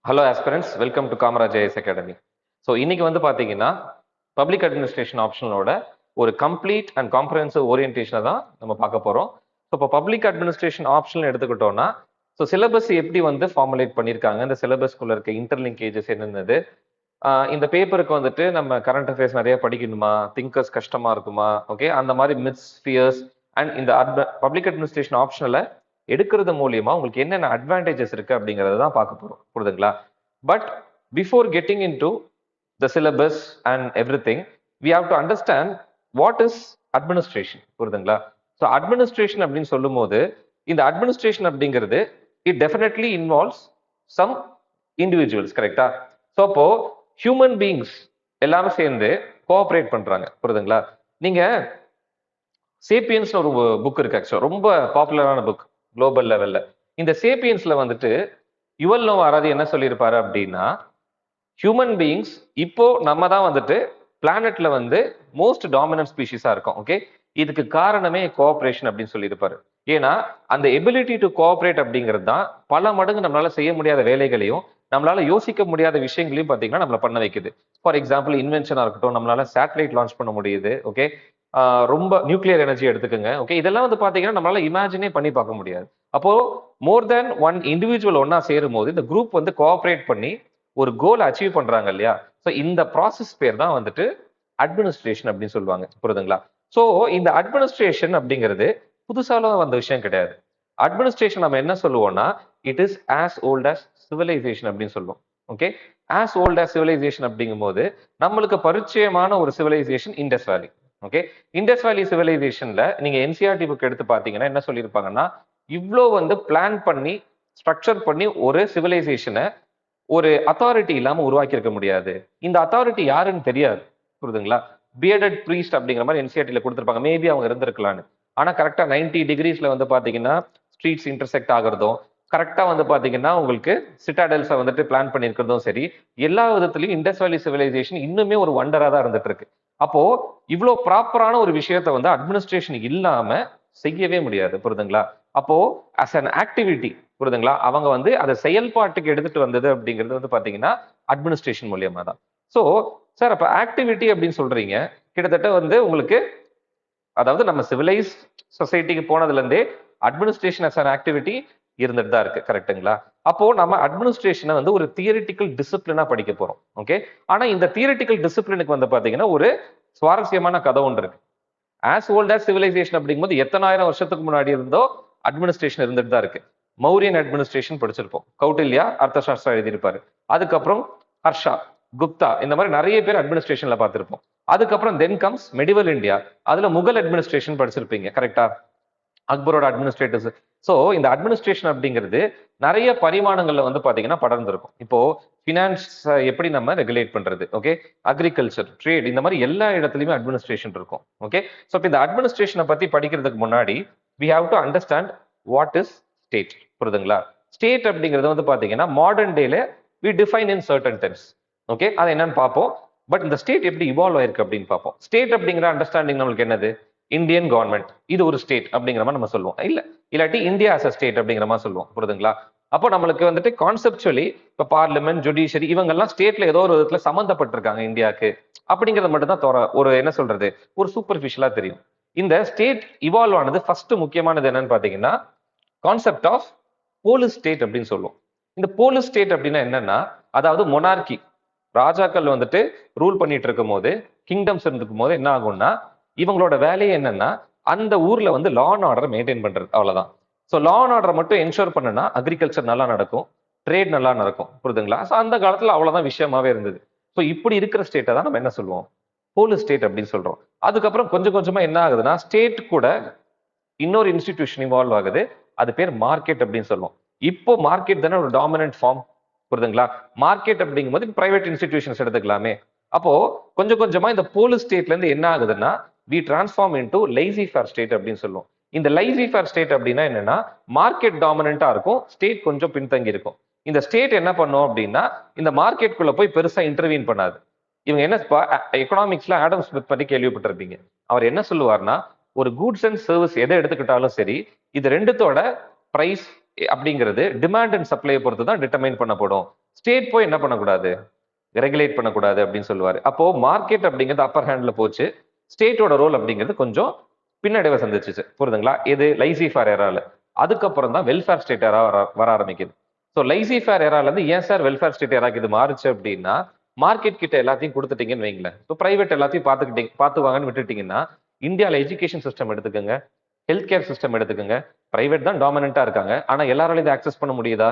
Hello aspirants, welcome to Kamaraj IS academy. So இன்னைக்கு வந்து பார்த்தீங்கன்னா பப்ளிக் அட்மினிஸ்ட்ரேஷன் ஆப்ஷனோட ஒரு கம்ப்ளீட் அண்ட் காம்ப்ரஹென்சிவ் ஓரியன்டேஷனை தான் நம்ம பார்க்க போகிறோம். ஸோ இப்போ பப்ளிக் அட்மினிஸ்ட்ரேஷன் ஆப்ஷன் எடுத்துக்கிட்டோம்னா, ஸோ சிலபஸ் எப்படி வந்து ஃபார்முலேட் பண்ணியிருக்காங்க, இந்த சிலபஸ்க்குள்ள இருக்க இன்டர்லிங்கேஜஸ் என்னென்னது, இந்த பேப்பருக்கு வந்துட்டு நம்ம கரண்ட் அஃபேர்ஸ் நிறைய படிக்கணுமா, திங்கர்ஸ் கஷ்டமா இருக்குமா, ஓகே, அந்த மாதிரி மித்ஸ், ஃபியர்ஸ் அண்ட் இந்த பப்ளிக் அட்மினிஸ்ட்ரேஷன் ஆப்ஷனில் எடுக்கிறது மூலியமா உங்களுக்கு என்னென்ன அட்வான்டேஜஸ் இருக்கு அப்படிங்கறத தான் பார்க்க போறோம். புரியுதுங்களா? But before getting into the syllabus and everything, we have to understand what is administration. புரியுதுங்களா? ஸோ அட்மினிஸ்ட்ரேஷன் அப்படின்னு சொல்லும் போது, இந்த அட்மினிஸ்ட்ரேஷன் அப்படிங்கிறது it definitely involves some individuals. கரெக்டா? ஸோ அப்போ ஹியூமன் பீயிங்ஸ் எல்லாரும் சேர்ந்து கோஆபரேட் பண்றாங்க. புரியுதுங்களா? நீங்க சேப்பியன்ஸ் ஒரு புக் இருக்கு, ஆக்சுவலா ரொம்ப பாப்புலரான புக் குளோபல் லெவல்ல. இந்த சேப்பியன்ஸ்ல வந்துட்டு யுவல் நோவா ஹராரி என்ன சொல்லியிருப்பாரு அப்படின்னா, ஹியூமன் பீயிங்ஸ் இப்போ நம்ம தான் வந்துட்டு பிளானட்ல வந்து மோஸ்ட் டாமினன்ட் ஸ்பீஷிஸா இருக்கும். ஓகே, இதுக்கு காரணமே கோஆபரேஷன் அப்படின்னு சொல்லியிருப்பாரு. ஏன்னா அந்த எபிலிட்டி டு கோஆபரேட் அப்படிங்கிறது தான் பல மடங்கு நம்மளால செய்ய முடியாத வேலைகளையும் நம்மளால யோசிக்க முடியாத விஷயங்களையும் பாத்தீங்கன்னா நம்மள பண்ண வைக்குது. ஃபார் எக்ஸாம்பிள் இன்வென்ஷனா இருக்கட்டும், நம்மளால சேட்டலைட் லான்ச் பண்ண முடியுது. ஓகே, ரொம்ப நியூக்ளியர் எனர்ஜி எடுத்துக்கோங்க. ஓகே, இதெல்லாம் வந்து பாத்தீங்கன்னா நம்மளால இமேஜினே பண்ணி பார்க்க முடியாது. அப்போ மோர் தேன் ஒன் இண்டிவிஜுவல் ஒன்னா சேரும் போது இந்த குரூப் வந்து கோஆபரேட் பண்ணி ஒரு கோல் அச்சீவ் பண்றாங்க இல்லையா? ஸோ இந்த ப்ராசஸ் பேர் தான் வந்துட்டு அட்மினிஸ்ட்ரேஷன் அப்படின்னு சொல்லுவாங்க. புரியுதுங்களா? ஸோ இந்த அட்மினிஸ்ட்ரேஷன் அப்படிங்கிறது புதுசாலாம் வந்த விஷயம் கிடையாது. அட்மினிஸ்ட்ரேஷன் நம்ம என்ன சொல்லுவோம்னா, it is as old as civilization அப்படின்னு சொல்லுவோம். Okay, as old as civilization அப்படிங்கும் போது நம்மளுக்கு பரிச்சயமான ஒரு civilization Indus valley. Okay, Indus valley சிவிலைசேஷன்ல நீங்க என்சிஆர்டி புக் எடுத்து பாத்தீங்கன்னா என்ன சொல்லியிருப்பாங்கன்னா, இவ்வளோ வந்து பிளான் பண்ணி ஸ்ட்ரக்சர் பண்ணி ஒரு சிவிலைசேஷனை ஒரு அத்தாரிட்டி இல்லாம உருவாக்கி இருக்க முடியாது. இந்த அத்தாரிட்டி யாருன்னு தெரியாது. புரியுதுங்களா? பியர்டட் ப்ரீஸ்ட் அப்படிங்கிற மாதிரி என்சிஆர்டில கொடுத்துருப்பாங்க. மேபி அவங்க இருந்திருக்கலாம்னு. ஆனா கரெக்டா 90 டிகிரிஸ்ல வந்து பாத்தீங்கன்னா ஸ்ட்ரீட்ஸ் இன்டர்செக்ட் ஆகுறதும், கரெக்டா வந்து பாத்தீங்கன்னா உங்களுக்கு சிட்டாடல்ஸை வந்துட்டு பிளான் பண்ணியிருக்கிறதும் சரி, எல்லா விதத்திலையும் இண்டஸ் வேலி சிவிலைசேஷன் இன்னுமே ஒரு வண்டரா தான் இருந்துட்டு இருக்கு. அப்போ இவ்வளோ ப்ராப்பரான ஒரு விஷயத்த வந்து அட்மினிஸ்ட்ரேஷன் இல்லாம செய்யவே முடியாது. புரியுதுங்களா? அப்போ அஸ் அன் ஆக்டிவிட்டி, புரியுதுங்களா, அவங்க வந்து அதை செயல்பாட்டுக்கு எடுத்துட்டு வந்தது அப்படிங்கிறது வந்து பாத்தீங்கன்னா அட்மினிஸ்ட்ரேஷன் மூலியமா தான். ஸோ சார், அப்ப ஆக்டிவிட்டி அப்படின்னு சொல்றீங்க, கிட்டத்தட்ட வந்து உங்களுக்கு, அதாவது நம்ம சிவிலைஸ் சொசைட்டிக்கு போனதுல இருந்தே அட்மினிஸ்ட்ரேஷன் அஸ் அன் ஆக்டிவிட்டி இருந்துட்டு தான் இருக்கு. கரெக்ட்டுங்களா? அப்போ நம்ம அட்மினிஸ்ட்ரேஷனை வந்து ஒரு தியரிட்டிக்கல் டிசிப்ளினா படிக்க போறோம். ஓகே, ஆனா இந்த தியரிட்டிக்கல் டிசிப்ளினுக்கு வந்து பாத்தீங்கன்னா ஒரு சுவாரஸ்யமான கதை ஒன்று இருக்கு. ஆஸ் ஓல்ட் ஆஸ் சிவிலைசேஷன் அப்படிங்கும்போது எத்தனாயிரம் வருஷத்துக்கு முன்னாடி இருந்தோ அட்மினிஸ்ட்ரேஷன் இருந்துட்டு தான் இருக்கு. மௌரியன் அட்மினிஸ்ட்ரேஷன் படிச்சிருப்போம். கௌட்டில்யா அர்த்தசாஸ்திரா எழுதியிருப்பாரு. அதுக்கப்புறம் ஹர்ஷா, குப்தா, இந்த மாதிரி நிறைய பேர் அட்மினிஸ்ட்ரேஷன்ல பார்த்திருப்போம். அதுக்கப்புறம் தென் கம்ஸ் மெடிவல் இந்தியா. அதுல முகல் அட்மினிஸ்ட்ரேஷன் படிச்சிருப்பீங்க. கரெக்டா? அக்பரோட அட்மினிஸ்ட்ரேட்டர்ஸ். ஸோ இந்த அட்மினிஸ்ட்ரேஷன் அப்படிங்கிறது நிறைய பரிமாணங்கள்ல வந்து பாத்தீங்கன்னா படர்ந்திருக்கும். இப்போ பினான்ஸ் எப்படி நம்ம ரெகுலேட் பண்றது, ஓகே, அக்ரிகல்ச்சர், ட்ரேட், இந்த மாதிரி எல்லா இடத்துலயுமே அட்மினிஸ்ட்ரேஷன் இருக்கும். ஓகே, ஸோ இப்போ இந்த அட்மினிஸ்ட்ரேஷனை பத்தி படிக்கிறதுக்கு முன்னாடி we have to understand what is state. புரியுதுங்களா? ஸ்டேட் அப்படிங்கிறது வந்து பாத்தீங்கன்னா மாடர்ன் டேல we define in certain terms. Okay, அது என்னன்னு பார்ப்போம். பட் இந்த ஸ்டேட் எப்படி இவால்வ் ஆயிருக்கு அப்படின்னு பார்ப்போம். ஸ்டேட் அப்படிங்கிற அண்டர்ஸ்டாண்டிங் நம்மளுக்கு என்னது? இந்தியன் கவர்மெண்ட் இது ஒரு ஸ்டேட் அப்படிங்கிற மாதிரி நம்ம சொல்லுவோம். இல்லாட்டி இந்தியா ஆஸ் அ ஸ்டேட் அப்படிங்கிற மாதிரி சொல்லுவோம். புரியுதுங்களா? அப்போ நம்மளுக்கு வந்துட்டு கான்செப்சுவலி இப்போ பார்லிமெண்ட், ஜுடிஷியரி இவங்கெல்லாம் ஸ்டேட்ல ஏதோ ஒரு விதத்துல சம்மந்தப்பட்டிருக்காங்க இந்தியாவுக்கு அப்படிங்கிறது மட்டும் தான் ஒரு என்ன சொல்றது, ஒரு சூப்பர்ஃபிஷியலா தெரியும். இந்த ஸ்டேட் இவால்வ் ஆனது ஃபர்ஸ்ட் முக்கியமானது என்னன்னு பாத்தீங்கன்னா கான்செப்ட் ஆஃப் போலிஸ் ஸ்டேட் அப்படின்னு சொல்லுவோம். இந்த போலிஸ் ஸ்டேட் அப்படின்னா என்னன்னா, அதாவது மொனார்கி, ராஜாக்கள் வந்துட்டு ரூல் பண்ணிட்டு இருக்கும் போது, கிங்டம்ஸ் இருந்துக்கும் போது என்ன ஆகும்னா, இவங்களோட வேலையே என்னன்னா அந்த ஊர்ல வந்து லா அண்ட் ஆர்டர் மெயின்டைன் பண்றது, அவ்வளவுதான். ஸோ லா அண்ட் ஆர்டர் மட்டும் என்ஷோர் பண்ணுனா அக்ரிகல்ச்சர் நல்லா நடக்கும், ட்ரேட் நல்லா நடக்கும். புரியுதுங்களா? ஸோ அந்த காலத்துல அவ்வளவுதான் விஷயமாவே இருந்தது. ஸோ இப்படி இருக்கிற ஸ்டேட்டை தான் நம்ம என்ன சொல்லுவோம்? போலிஸ் ஸ்டேட் அப்படின்னு சொல்றோம். அதுக்கப்புறம் கொஞ்சம் கொஞ்சமா என்ன ஆகுதுன்னா, ஸ்டேட் கூட இன்னொரு இன்ஸ்டிடியூஷன் இன்வால்வ் ஆகுது. அது பேர் மார்க்கெட் அப்படின்னு சொல்லுவோம். இப்போ மார்க்கெட் தானே ஒரு டாமினன்ட் ஃபார்ம். புரியுதுங்களா? மார்க்கெட் அப்படிங்கும்போது பிரைவேட் இன்ஸ்டிடியூஷன்ஸ் எடுத்துக்கலாமே. அப்போ கொஞ்சம் கொஞ்சமா இந்த போலிஸ் ஸ்டேட்ல இருந்து என்ன ஆகுதுன்னா, we transform into laissez faire state அப்படின்னு சொல்லுவோம். இந்த லைசி ஃபேர் ஸ்டேட் அப்படின்னா என்னன்னா, மார்க்கெட் டாமினண்டா இருக்கும், ஸ்டேட் கொஞ்சம் பின்தங்கி இருக்கும். இந்த ஸ்டேட் என்ன பண்ணும் அப்படின்னா, இந்த மார்க்கெட்டுக்குள்ள போய் பெருசா இன்டர்வீன் பண்ணாது. இவங்க என்ன, எக்கனாமிக்ஸ்ல ஆடம் ஸ்மித் பத்தி கேள்விப்பட்டிருப்பீங்க. அவர் என்ன சொல்லுவார்னா, ஒரு கூட்ஸ் அண்ட் சர்வீஸ் எதை எடுத்துக்கிட்டாலும் சரி, இது ரெண்டுத்தோட பிரைஸ் அப்படிங்கிறது டிமாண்ட் அண்ட் சப்ளை பொறுத்து தான் டிட்டர்மைன் பண்ணப்படும். ஸ்டேட் போய் என்ன பண்ணக்கூடாது, ரெகுலேட் பண்ணக்கூடாது அப்படின்னு சொல்லுவாரு. அப்போ மார்க்கெட் அப்படிங்கிறது அப்பர் ஹேண்ட்ல போச்சு, ஸ்டேட்டோட ரோல் அப்படிங்கிறது கொஞ்சம் பின்னடைவை சந்திச்சுச்சு. புரியுதுங்களா? இது லைசி ஃபேர் எரால. அதுக்கப்புறம் தான் வெல்ஃபேர் ஸ்டேட் எரா வர ஆரம்பிக்குது. ஸோ லைசி ஃபேர் எரால இருந்து ஏன் சார் வெல்ஃபேர் ஸ்டேட் எராக்கு இது மாறுச்சு அப்படின்னா, மார்க்கெட் கிட்ட எல்லாத்தையும் கொடுத்துட்டீங்கன்னு வைங்களேன். இப்போ பிரைவேட் எல்லாத்தையும் பார்த்துவாங்கன்னு விட்டுட்டீங்கன்னா, இந்தியாவில் எஜுகேஷன் சிஸ்டம் எடுத்துக்கோங்க, ஹெல்த் கேர் சிஸ்டம் எடுத்துக்கோங்க. பிரைவேட் தான் டாமினண்டா இருக்காங்க. ஆனா எல்லாராலையும் இதை ஆக்சஸ் பண்ண முடியுதா?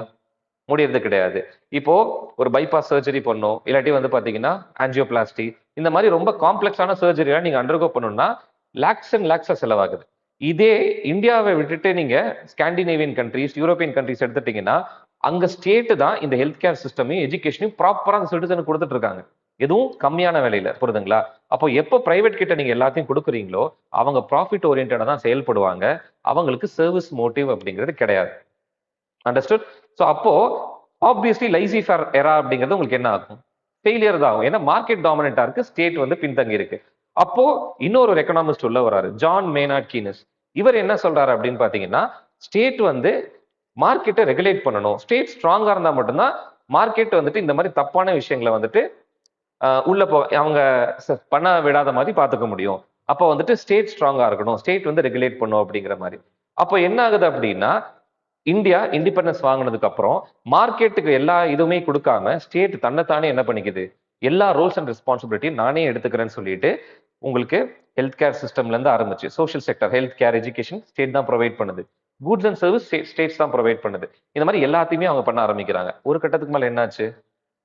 முடியறது கிடையாது. இப்போ ஒரு பைபாஸ் சர்ஜரி பண்ணணும், இல்லாட்டி வந்து பாத்தீங்கன்னா ஆஞ்சியோபிளாஸ்டி, இந்த மாதிரி ரொம்ப காம்ப்ளெக்ஸான சர்ஜரிலாம் நீங்க அண்டர்கோ பண்ணணும்னா லேக்ஸ் அண்ட் லேக்ஸா செலவாகுது. இதே இந்தியாவை விட்டுட்டு நீங்க ஸ்காண்டினேவியன் கண்ட்ரிஸ், யூரோப்பியன் கண்ட்ரிஸ் எடுத்துட்டீங்கன்னா, அங்க ஸ்டேட் தான் இந்த ஹெல்த் கேர் சிஸ்டமையும் எஜுகேஷனையும் ப்ராப்பரா அந்த சிட்டிசனுக்கு கொடுத்துட்டு இருக்காங்க. எதுவும் கம்மியான விலையில. புரியுதுங்களா? அப்போ எப்போ பிரைவேட் கிட்ட நீங்க எல்லாத்தையும் கொடுக்குறீங்களோ, அவங்க ப்ராஃபிட் ஓரியன்டா தான் செயல்படுவாங்க. அவங்களுக்கு சர்வீஸ் மோட்டிவ் அப்படிங்கிறது கிடையாது. அண்டர்ஸ்டுட்? ஸோ அப்போ ஆப்வியஸ்லி லைசி ஃபேர் எரா அப்படிங்கிறது உங்களுக்கு என்ன ஆகும்? ஃபெயிலியர் தான் ஆகும். ஏன்னா மார்க்கெட் டாமினண்டா இருக்கு, ஸ்டேட் வந்து பின்தங்கி இருக்கு. அப்போ இன்னொரு எக்கனாமிஸ்ட் உள்ள வராரு, ஜான் மேனார்ட் கீனஸ். இவர் என்ன சொல்றாரு அப்படின்னு பாத்தீங்கன்னா, ஸ்டேட் வந்து மார்க்கெட்டை ரெகுலேட் பண்ணணும். ஸ்டேட் ஸ்ட்ராங்கா இருந்தா மட்டும்தான் மார்க்கெட் வந்துட்டு இந்த மாதிரி தப்பான விஷயங்களை வந்துட்டு உள்ள அவங்க பண்ண விடாத மாதிரி பாத்துக்க முடியும். அப்போ வந்துட்டு ஸ்டேட் ஸ்ட்ராங்கா இருக்கணும், ஸ்டேட் வந்து ரெகுலேட் பண்ணும் அப்படிங்கிற மாதிரி. அப்போ என்ன ஆகுது அப்படின்னா, இந்தியா இண்டிபெண்டன்ஸ் வாங்கினதுக்கு அப்புறம் மார்க்கெட்டுக்கு எல்லா இதுவுமே கொடுக்காம ஸ்டேட் தன்னைத்தானே என்ன பண்ணிக்குது, எல்லா ரோல்ஸ் அண்ட் ரெஸ்பான்சிபிலிட்டி நானே எடுத்துக்கிறேன்னு சொல்லிட்டு உங்களுக்கு ஹெல்த் கேர் சிஸ்டம்ல இருந்து ஆரம்பிச்சு social sector, health care, education state தான் ப்ரொவைட் பண்ணுது, கூட்ஸ் அண்ட் சர்வீஸ் ஸ்டேட்ஸ் தான் ப்ரொவைட் பண்ணுது. இந்த மாதிரி எல்லாத்தையுமே அவங்க பண்ண ஆரம்பிக்கிறாங்க. ஒரு கட்டத்துக்கு மேல என்னாச்சு,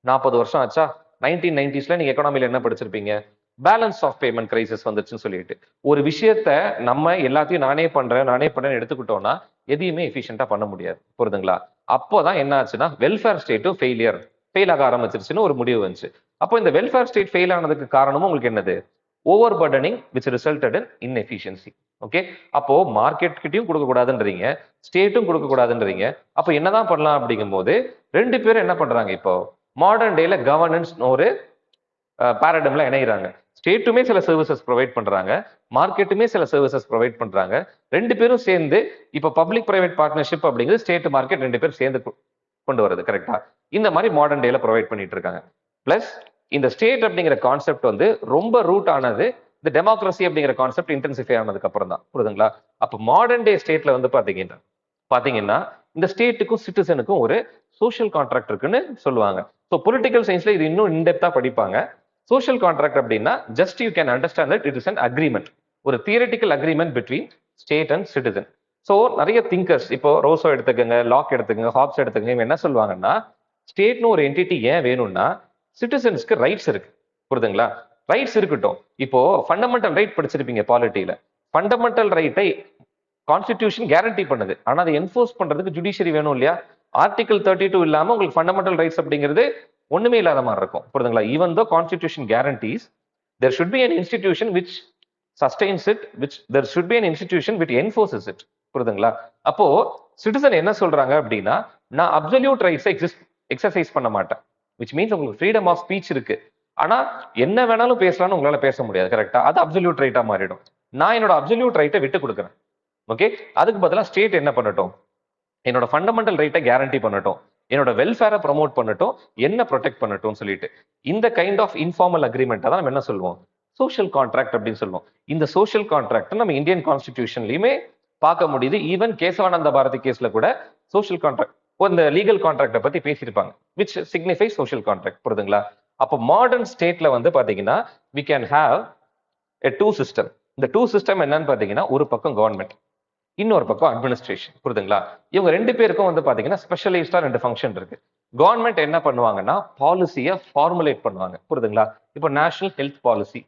40 வருஷம் ஆச்சா, 1990s நீங்க எக்கனாமில என்ன படிச்சிருப்பீங்க, பேலன்ஸ் ஆஃப் பேமெண்ட் கிரைசிஸ் வந்துச்சுன்னு சொல்லிட்டு. ஒரு விஷயத்த நம்ம எல்லாத்தையும் நானே பண்றேன்னு எடுத்துக்கிட்டோம்னா எதையுமே எஃபிஷியன்டா பண்ண முடியாது. புரியுதுங்களா? அப்போதான் என்ன ஆச்சுன்னா வெல்ஃபேர் ஸ்டேட்டும் ஃபெயில் ஆக ஆரம்பிச்சிருச்சுன்னு ஒரு முடிவு வந்துச்சு. அப்போ இந்த வெல்ஃபேர் ஸ்டேட் ஃபெயில் ஆனதுக்கு காரணமும் உங்களுக்கு என்னது, over burdening which resulted in inefficiency. Okay, அப்போ மார்க்கெட் கிட்டயும் கொடுக்க கூடாதுன்றீங்க, ஸ்டேட்டும் கொடுக்க கூடாதுன்றீங்க. அப்போ என்னதான் பண்ணலாம் அப்படிங்கும் போது ரெண்டு பேரும் என்ன பண்றாங்க, இப்போ மாடர்ன் டேல கவர்னன்ஸ் ஒரு பேரடம்ல இணைகிறாங்க. ஸ்டேட்டுமே சில சர்வீசஸ் ப்ரொவைட் பண்றாங்க, மார்க்கெட்டுமே சில சர்வீசஸ் ப்ரொவைட் பண்றாங்க. ரெண்டு பேரும் சேர்ந்து இப்ப பப்ளிக் பிரைவேட் பார்ட்னர்ஷிப் அப்படிங்கிறது ஸ்டேட் மார்க்கெட் ரெண்டு பேரும் சேர்ந்து கொண்டு வருது. கரெக்டா? இந்த மாதிரி மாடர்ன் டேல ப்ரொவைட் பண்ணிட்டு இருக்காங்க. பிளஸ் இந்த ஸ்டேட் அப்படிங்கிற கான்செப்ட் வந்து ரொம்ப ரூட் ஆனது இந்த டெமோக்ரஸி அப்படிங்கிற கான்செப்ட் இன்டென்சிஃபை ஆனதுக்கு அப்புறம் தான். புரியுதுங்களா? அப்ப மாடர்ன் டே ஸ்டேட்ல வந்து பாத்தீங்கன்னா இந்த ஸ்டேட்டுக்கும் சிட்டிசனுக்கும் ஒரு சோஷியல் கான்ட்ராக்ட் இருக்குன்னு சொல்லுவாங்க. ஸோ பொலிட்டிக்கல் சயின்ஸ்ல இது இன்னும் இன்டெப்தா படிப்பாங்க. சோஷியல் கான்ட்ராக்ட் அப்படின்னா just you can understand that it is an agreement, ஒரு theoretical agreement between state and citizen. So நிறைய திங்கர்ஸ், இப்போ ரோசோ எடுத்துக்கோங்க, லாக் எடுத்துக்கோங்க, ஹாப்ஸ் எடுத்துக்கோங்க, இவங்க என்ன சொல்லுவாங்கன்னா, ஸ்டேட்னு ஒரு என்டிட்டி ஏன் வேணும்னா சிட்டிசன்ஸ்க்கு ரைட்ஸ் இருக்கு. புரியுதுங்களா? ரைட்ஸ் இருக்கட்டும். இப்போ ஃபண்டமெண்டல் ரைட் படிச்சிருப்பீங்க பாலிட்டியில. ஃபண்டமெண்டல் ரைட்டை கான்ஸ்டிடியூஷன் கேரண்டி பண்ணுது, ஆனா அதை என்ஃபோர்ஸ் பண்றதுக்கு ஜுடிஷியரி வேணும் இல்லையா? ஆர்டிகல் 32 இல்லாம உங்களுக்கு ஃபண்டமெண்டல் ரைட்ஸ் அப்படிங்கிறது ஒண்ணுமே இல்லாத மாதிரி இருக்கும். புரியுதுங்களா? Even though constitution guarantees, there should be an institution which sustains it, which there should be an institution which enforces it. புரியுதுங்களா? அப்போ சிட்டிசன் என்ன சொல்றாங்க அப்படின்னா, நான் அப்சல்யூட் ரைட்ஸை எக்ஸசைஸ் பண்ண மாட்டேன், which means உங்களுக்கு ஃப்ரீடம் ஆஃப் ஸ்பீச் இருக்கு, ஆனா என்ன வேணாலும் பேசலாம்னு உங்களால பேச முடியாது. கரெக்டா? அது அப்சல்யூட் ரைட்டா மாறிடும். நான் என்னோட அப்சல்யூட் ரைட்டை விட்டு கொடுக்குறேன். ஓகே, அதுக்கு பதிலா ஸ்டேட் என்ன பண்ணட்டும், என்னோட ஃபண்டமெண்டல் ரைட்டை கேரண்டி பண்ணட்டும், என்னோட வெல்ஃபேரை ப்ரமோட் பண்ணட்டும், என்ன ப்ரொடெக்ட் பண்ணட்டும் சொல்லிட்டு இந்த கைண்ட் ஆஃப் இன்ஃபார்மல் அக்ரிமெண்ட் தான் நம்ம என்ன சொல்லுவோம், சோஷியல் கான்ட்ராக்ட் அப்படின்னு சொல்லுவோம். இந்த சோஷியல் கான்ட்ராக்ட் நம்ம இந்தியன் கான்ஸ்டிடியூஷன்லயுமே பார்க்க முடியுது. ஈவன் கேசவானந்த பாரதி கேஸ்ல கூட சோஷியல் கான்ட்ராக்ட், இந்த லீகல் கான்ட்ராக்டை பத்தி பேசியிருப்பாங்க, விச் சிக்னிஃபை சோஷியல் கான்ட்ராக்ட். புரியுதுங்களா? அப்போ மாடர்ன் ஸ்டேட்ல வந்து பாத்தீங்கன்னா we can have a two system. இந்த டூ சிஸ்டம் என்னன்னு பாத்தீங்கன்னா, ஒரு பக்கம் கவர்மெண்ட், இன்னொரு பக்கம் அட்மினிஸ்ட்ரேஷன். புரியுதுங்களா? இவங்க ரெண்டு பேருக்கும் வந்து பாத்தீங்கன்னா ஸ்பெஷலைஸ்டா ரெண்டு ஃபங்க்ஷன் இருக்கு. கவர்மெண்ட் என்ன பண்ணுவாங்கன்னா பாலிசியை ஃபார்முலேட் பண்ணுவாங்க. புரியுதுங்களா? இப்போ national health policy,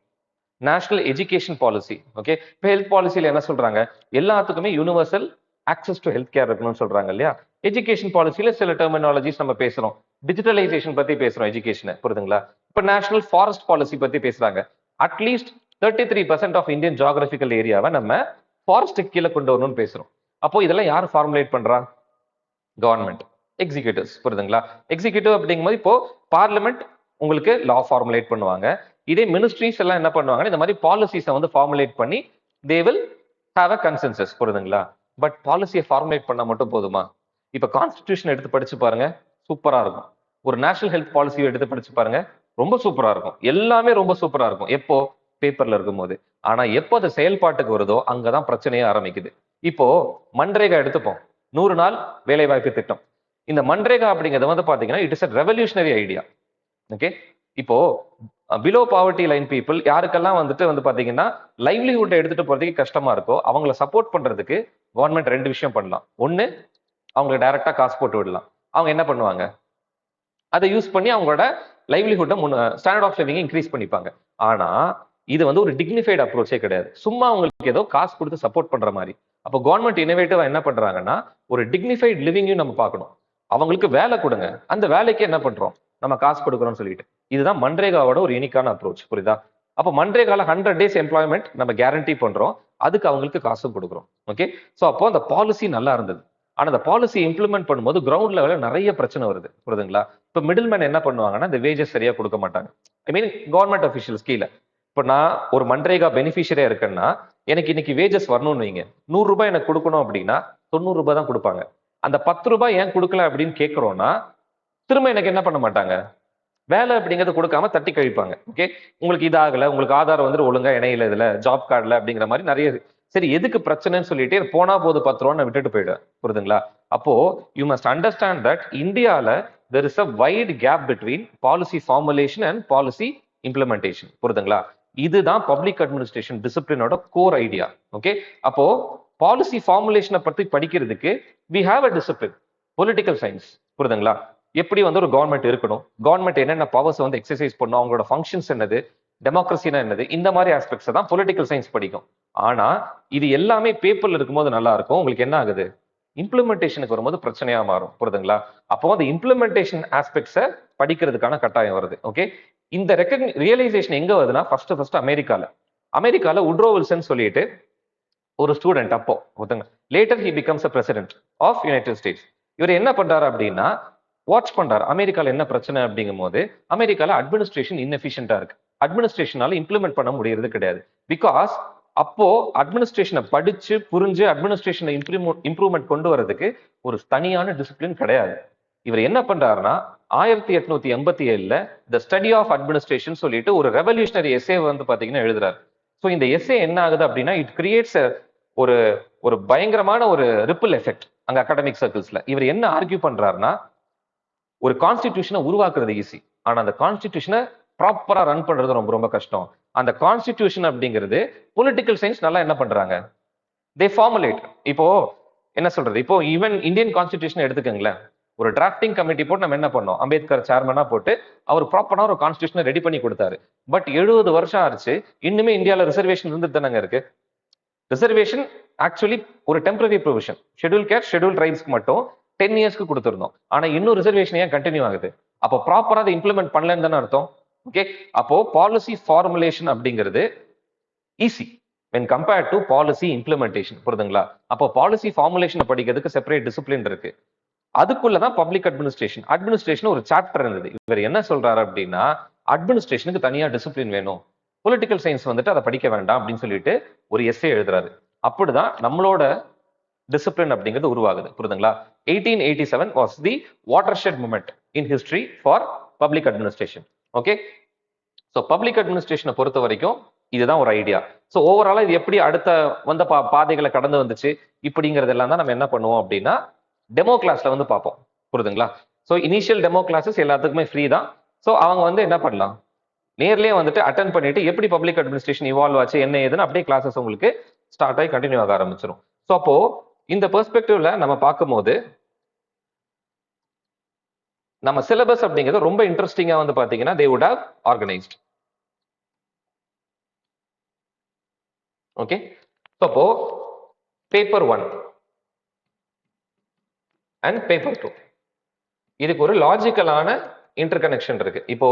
national education policy. Okay, இப்போ ஹெல்த் பாலிசியில என்ன சொல்றாங்க, எல்லாத்துக்குமே universal access to health care இருக்கணும்னு சொல்றாங்க இல்லையா? எஜுகேஷன் பாலிசியில சில டெர்மினாலஜிஸ் நம்ம பேசுறோம், டிஜிட்டலைசேஷன் பத்தி பேசுறோம் எஜுகேஷன். புரியுதுங்களா? இப்போ நேஷனல் ஃபாரஸ்ட் பாலிசி பத்தி பேசுறாங்க. அட்லீஸ்ட் 33% ஆஃப் இந்தியன் ஜியோகிராபிக்கல் ஏரியாவை நம்ம ஃபாரஸ்ட்டுக்கு கீழே கொண்டு வரணும்னு பேசுறோம். அப்போ இதெல்லாம் யார் ஃபார்முலேட் பண்றா? Government, executives. புரியுதுங்களா? எக்ஸிக்யூட்டிவ் அப்படிங்கும்போது இப்போ பார்லிமெண்ட் உங்களுக்கு லா ஃபார்முலேட் பண்ணுவாங்க. இதே மினிஸ்ட்ரிஸ் எல்லாம் என்ன பண்ணுவாங்கன்னா இந்த மாதிரி பாலிசிஸை வந்து ஃபார்முலேட் பண்ணி they will have a consensus. புரியுதுங்களா? பட் பாலிசியை ஃபார்முலேட் பண்ண மட்டும் போதுமா? இப்ப கான்ஸ்டிடியூஷன் எடுத்து படிச்சு பாருங்க, சூப்பரா இருக்கும். ஒரு நேஷனல் ஹெல்த் பாலிசியை எடுத்து படிச்சு பாருங்க, ரொம்ப சூப்பரா இருக்கும். எல்லாமே ரொம்ப சூப்பரா இருக்கும். எப்போ பேப்பர்ல இருக்கும்போது. ஆனா எப்போ அது செயல்பாட்டுக்கு வருதோ அங்கதான் பிரச்சனையே ஆரம்பிக்குது. இப்போ மன்ரேகா எடுத்துப்போம். 100 நாள் வேலைவாய்ப்பு திட்டம். இந்த மன்ரேகா அப்படிங்கிறது வந்து பாத்தீங்கன்னா it is a revolutionary idea. Okay, இப்போ பிலோ பாவர்ட்டி லைன் பீப்புள் யாருக்கெல்லாம் வந்து பாத்தீங்கன்னா லைவ்லிஹுட் எடுத்துட்டு போறதுக்கு கஷ்டமா இருக்கோ அவங்கள சப்போர்ட் பண்றதுக்கு கவர்மெண்ட் 2 விஷயம் பண்ணலாம். ஒன்னு, அவங்களுக்கு டைரக்டா காசு போட்டு விடலாம். அவங்க என்ன பண்ணுவாங்க, அதை யூஸ் பண்ணி அவங்களோட லைவ்லிஹுட்டை ஸ்டாண்டர்ட் ஆஃப் லிவிங் இன்க்ரீஸ் பண்ணிப்பாங்க. ஆனா இது வந்து ஒரு டிக்னிஃபைட் அப்ரோச்சே கிடையாது. சும்மா அவங்களுக்கு ஏதோ காசு கொடுத்து சப்போர்ட் பண்ற மாதிரி. அப்போ கவர்மெண்ட் இனோவேட்டிவா என்ன பண்றாங்கன்னா ஒரு டிக்னிஃபைட் லிவிங்கையும் நம்ம பார்க்கணும். அவங்களுக்கு வேலை கொடுங்க, அந்த வேலைக்கு என்ன பண்றோம், நம்ம காசு கொடுக்குறோம்னு சொல்லிட்டு. இதுதான் மன்ரேகாவோட ஒரு யூனிக்கான அப்ரோச். புரியுதா? அப்போ மன்ரேகால 100 days எம்ப்ளாய்மெண்ட் நம்ம கேரண்டி பண்றோம், அதுக்கு அவங்களுக்கு காசும் கொடுக்குறோம். ஓகே, ஸோ அப்போ அந்த பாலிசி நல்லா இருந்தது. ஆனா அந்த பாலிசி இம்ப்ளிமெண்ட் பண்ணும்போது கிரவுண்ட் லெவல்ல நிறைய பிரச்சனை வருது. புரியுதுங்களா? இப்போ மிடில் மேன் என்ன பண்ணுவாங்கன்னா இந்த வேஜஸ் சரியா கொடுக்க மாட்டாங்க. ஐ மீன் கவர்மெண்ட் அஃபிஷியல்ஸ் கீழே. இப்போ நான் ஒரு மன்ரேகா பெனிஃபிஷியரியா இருக்கேன்னா எனக்கு இன்னைக்கு வேஜஸ் வரணும்னு வைங்க, 100 ரூபாய் எனக்கு கொடுக்கணும் அப்படின்னா 90 ரூபாய் தான் கொடுப்பாங்க. அந்த 10 ரூபாய் ஏன் கொடுக்கல அப்படின்னு கேட்கிறோம்னா திரும்ப எனக்கு என்ன பண்ண மாட்டாங்க, வேலை அப்படிங்கறது கொடுக்காம தட்டி கழிப்பாங்க. ஓகே, உங்களுக்கு இது ஆகல, உங்களுக்கு ஆதார் வந்து ஒழுங்கா இணையில, இதுல ஜாப் கார்டுல அப்படிங்கிற மாதிரி நிறைய. சரி, எதுக்கு பிரச்சனைன்னு சொல்லிட்டு போனா போது 10 ரூபான்னு விட்டுட்டு போயிடுவேன். புரியுதுங்களா? அப்போ யூ மஸ்ட் அண்டர்ஸ்டாண்ட் தட் இந்தியால there is a wide gap between policy formulation and policy implementation. புரியுதுங்களா? இதுதான் பப்ளிக் அட்மினிஸ்ட்ரேஷன் டிசிப்ளினோட கோர் ஐடியா. ஓகே, அப்போ பாலிசி ஃபார்முலேஷனை பத்தி படிக்கிறதுக்கு we have a discipline, political science. புரியுதுங்களா? எப்படி வந்து ஒரு கவர்மெண்ட் இருக்கணும், கவர்மெண்ட் என்னென்ன பவர்ஸ் வந்து எக்ஸசைஸ் பண்ணும், அவங்களோட ஃபங்க்ஷன்ஸ் என்னது, டெமோக்ரஸினா என்னது, இந்த மாதிரி ஆஸ்பெக்ட்ஸ் தான் பொலிட்டிக்கல் சயின்ஸ் படிக்கும். ஆனா இது எல்லாமே பேப்பர்ல இருக்கும்போது நல்லா இருக்கும். உங்களுக்கு என்ன ஆகுது, இம்ப்ளிமெண்டேஷனுக்கு வரும்போது பிரச்சனையா மாறும். புரியுதுங்களா? அப்போ அந்த இம்ப்ளிமெண்டேஷன் ஆஸ்பெக்ட்ஸை படிக்கிறதுக்கான கட்டாயம் வருது. ஓகே, இந்த ரியலைசேஷன் எங்க வருதுன்னா ஃபர்ஸ்ட் அமெரிக்கால. அமெரிக்கால உட்ரோ வில்சன் சொல்லிட்டு ஒரு ஸ்டூடெண்ட், அப்போ ஒருத்தங்க, later he becomes a president of United States. இவர் என்ன பண்றாரு அப்படின்னா வாட்ச் பண்றாரு அமெரிக்கால என்ன பிரச்சனை அப்படிங்கும் போது அமெரிக்கால அட்மினிஸ்ட்ரேஷன் இன்எஃபிஷியன்டா இருக்கு. அட்மினிஸ்ட்ரேஷனால இம்ப்ளிமெண்ட் பண்ண முடியறது கிடையாது. பிகாஸ் அப்போ அட்மினிஸ்ட்ரேஷனை படிச்சு புரிஞ்சு அட்மினிஸ்ட்ரேஷனை இம்ப்ரூவ்மெண்ட் கொண்டு வரதுக்கு ஒரு தனியான டிசிப்ளின் கிடையாது. இவர் என்ன பண்றாருன்னா 1887ல த ஸ்டடி ஆஃப் அட்மினிஸ்ட்ரேஷன் சொல்லிட்டு ஒரு ரெவல்யூஷனரி எஸ்ஸே வந்து பாத்தீங்கன்னா எழுதுறாரு. ஸோ இந்த எஸ்ஸே என்ன ஆகுது அப்படின்னா இட் கிரியேட்ஸ் ஒரு ஒரு பயங்கரமான ஒரு ரிப்பிள் எஃபெக்ட் அங்க அகாடமிக் சர்க்கிள்ஸ்ல. இவர் என்ன ஆர்கியூ பண்றாருன்னா ஒரு கான்ஸ்டிடியூஷனை உருவாக்குறது ஈஸி, ஆனா அந்த கான்ஸ்டிடியூஷனை ப்ராப்பரா ரன் பண்றது ரொம்ப ரொம்ப கஷ்டம். அந்த கான்ஸ்டிடியூஷன் அப்படிங்கிறது பொலிட்டிக்கல் சயின்ஸ் நல்லா என்ன பண்றாங்க, தே ஃபார்முலேட். இப்போ என்ன சொல்றது, இப்போ ஈவன் இந்தியன் கான்ஸ்டிடியூஷன் எடுத்துக்கங்களேன், ஒரு டிராஃப்டிங் கமிட்டி போட்டு நம்ம என்ன பண்ணோம், அம்பேத்கர் சேர்மனா போட்டு அவர் ப்ராப்பரா ஒரு கான்ஸ்டிடியூஷனை ரெடி பண்ணி கொடுத்தாரு. பட் 70 வருஷம் ஆச்சு, இன்னுமே இந்தியாவில் ரிசர்வேஷன் இருந்துட்டு தானங்க இருக்கு. ரிசர்வேஷன் ஆக்சுவலி ஒரு temporary provision, schedule caste schedule ட்ரைப்ஸ்க்கு மட்டும் 10 இயர்ஸ்க்கு கொடுத்துருந்தோம். ஆனா இன்னும் ரிசர்வேஷன் ஏன் கண்டினியூ ஆகுது? அப்போ ப்ராப்பரா அதை இம்ப்ளிமெண்ட் பண்ணலன்னு தானே அர்த்தம். ஓகே, அப்போ பாலிசி ஃபார்முலேஷன் அப்படிங்கிறது easy when compared to policy implementation. புரியுதுங்களா? அப்போ பாலிசி ஃபார்முலேஷன் படிக்கிறதுக்கு செப்பரேட் டிசிப்ளின் இருக்கு. அதுக்குள்ளதான் பப்ளிக் அட்மினிஸ்ட்ரேஷன். அட்மினிஸ்ட்ரேஷன் ஒரு சாப்டர் இருந்தது. இவர் என்ன சொல்றாரு அப்படின்னா அட்மினிஸ்ட்ரேஷனுக்கு தனியா டிசிப்ளின் வேணும், பொலிட்டிக்கல் சயின்ஸ் வந்துட்டு அதை படிக்க வேண்டாம் அப்படின்னு சொல்லிட்டு ஒரு எஸ்ஸே எழுதுறாரு. அப்படிதான் நம்மளோட டிசிப்ளின் அப்படிங்கிறது உருவாகுது. புரியுதுங்களா? 1887 was the watershed moment in history for public administration. Okay, so public அட்மினிஸ்ட்ரேஷனை பொறுத்த வரைக்கும் இதுதான் ஒரு ஐடியா. ஸோ ஓவராலா இது எப்படி அடுத்த வந்த பாதைகளை கடந்து வந்துச்சு இப்படிங்கிறது எல்லாம் தான் நம்ம என்ன பண்ணுவோம் அப்படின்னா டெமோ கிளாஸ்ல வந்து பார்ப்போம். புரியுதுங்களா? ஸோ இனிஷியல் டெமோ கிளாஸஸ் எல்லாத்துக்குமே ஃப்ரீ தான். ஸோ அவங்க வந்து என்ன பண்ணலாம், நேர்லயே வந்துட்டு அட்டன் பண்ணிட்டு எப்படி பப்ளிக் அட்மினிஸ்ட்ரேஷன் இவால்வ் ஆச்சு என்ன ஏதுன்னு அப்படியே கிளாஸஸ் உங்களுக்கு ஸ்டார்ட் ஆகி கண்டினியூ ஆக ஆரம்பிச்சிடும். ஸோ அப்போ இந்த பெர்ஸ்பெக்டிவ்ல நம்ம பார்க்கும்போது நம்ம சிலபஸ் அப்படிங்கிறது ரொம்ப இன்ட்ரெஸ்டிங்கா வந்து பாத்தீங்கன்னா they would have organized. Okay, அப்போ பேப்பர் 1 அண்ட் பேப்பர் 2 இதுக்கு ஒரு லாஜிக்கலான இன்டர் கனெக்ஷன் இருக்கு. இப்போ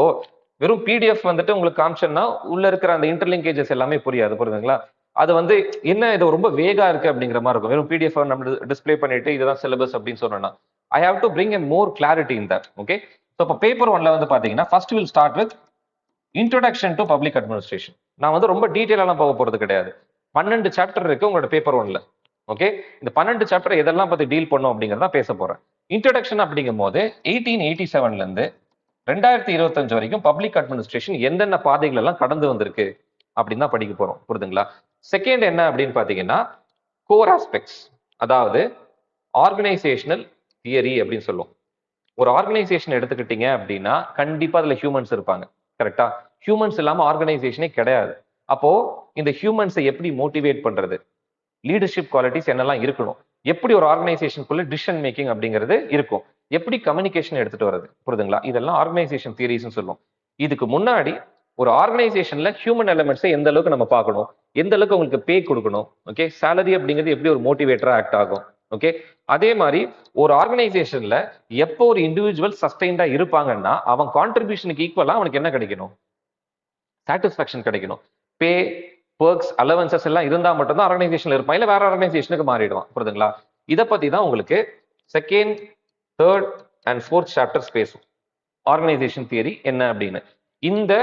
வெறும் பிடிஎஃப் வந்துட்டு உங்களுக்கு காமிச்சோம்னா உள்ள இருக்கிற அந்த இன்டர்லிங்கேஜஸ் எல்லாமே புரியாது. புரியுதுங்களா? அது வந்து என்ன இது ரொம்ப வேகா இருக்கு அப்படிங்கிற மாதிரி இருக்கும். வெறும் பிடிஎஃப் நம்ம டிஸ்பிளே பண்ணிட்டு இதுதான் சிலபஸ் அப்படின்னு சொன்னா I have to bring a more clarity in that. Okay, so இப்போ பேப்பர் 1ல வந்து பாத்தீங்கன்னா first will start with introduction to public administration. நான் வந்து ரொம்ப டீடைலா போக போறது கிடையாது. 12 சாப்டர் இருக்கு உங்களோட பேப்பர் 1ல. ஓகே, இந்த 12 சாப்டர் எதெல்லாம் பத்தி டீல் பண்ணோம் அப்படிங்கறத பேச போறேன். இன்ட்ரோடக்ஷன் அப்படிங்கும் போது 1887ல இருந்து 2025 வரைக்கும் பப்ளிக் அட்மினிஸ்ட்ரேஷன் எந்தெந்த பாதைகள் எல்லாம் கடந்து வந்திருக்கு அப்படின்னு தான் படிக்க போறோம். புரியுதுங்களா? செகண்ட் என்ன அப்படின்னு பாத்தீங்கன்னா கோர் ஆஸ்பெக்ட்ஸ், அதாவது ஆர்கனைசேஷனல் தியரி அப்படின்னு சொல்லுவோம். ஒரு ஆர்கனைசேஷன் எடுத்துக்கிட்டீங்க அப்படின்னா கண்டிப்பா அதுல ஹியூமன்ஸ் இருப்பாங்க. கரெக்டா? ஹியூமன்ஸ் இல்லாம ஆர்கனைசேஷனே கிடையாது. அப்போ இந்த ஹியூமன்ஸை எப்படி மோட்டிவேட் பண்றது, லீடர்ஷிப் குவாலிட்டிஸ் என்னெல்லாம் இருக்கணும், எப்படி ஒரு ஆர்கனைசேஷனுக்குள்ள டிசிஷன் மேக்கிங் அப்படிங்கிறது இருக்கும், எப்படி கம்யூனிகேஷன் எடுத்துட்டு வருது. புரியுதுங்களா? இதெல்லாம் ஆர்கனைசேஷன் தியரிஸ் சொல்லுவோம். இதுக்கு முன்னாடி ஒரு ஆர்கனைசேஷன்ல ஹியூமன் எலிமெண்ட்ஸை எந்த அளவுக்கு நம்ம பார்க்கணும், எந்த அளவுக்கு உங்களுக்கு பே கொடுக்கணும், ஓகே, சேலரி அப்படிங்கிறது எப்படி ஒரு மோட்டிவேட்டரா ஆக்ட் ஆகும், ஓகே. அதே மாதிரி ஒரு ஆர்கனைசேஷன்ல எப்போ ஒரு இண்டிவிஜுவல் சஸ்டைன்டா இருப்பாங்கன்னா அவன் கான்ட்ரிபியூஷனுக்கு ஈக்குவலா அவனுக்கு என்ன கிடைக்கணும், சாட்டிஸ்பாக்சன் கிடைக்கணும். பே, பெர்க்ஸ், அலவன்சஸ் எல்லாம் இருந்தா மட்டும் தான் ஆர்கனைசேஷன்ல இருப்பான், இல்ல வேற ஆர்கனைசேஷனுக்கு மாறிடுவான். புரியுதுங்களா? இதை பத்தி தான் உங்களுக்கு second, third and fourth chapters பேசும். ஆர்கனைசேஷன் தியரி என்ன அப்படின்னு. இந்த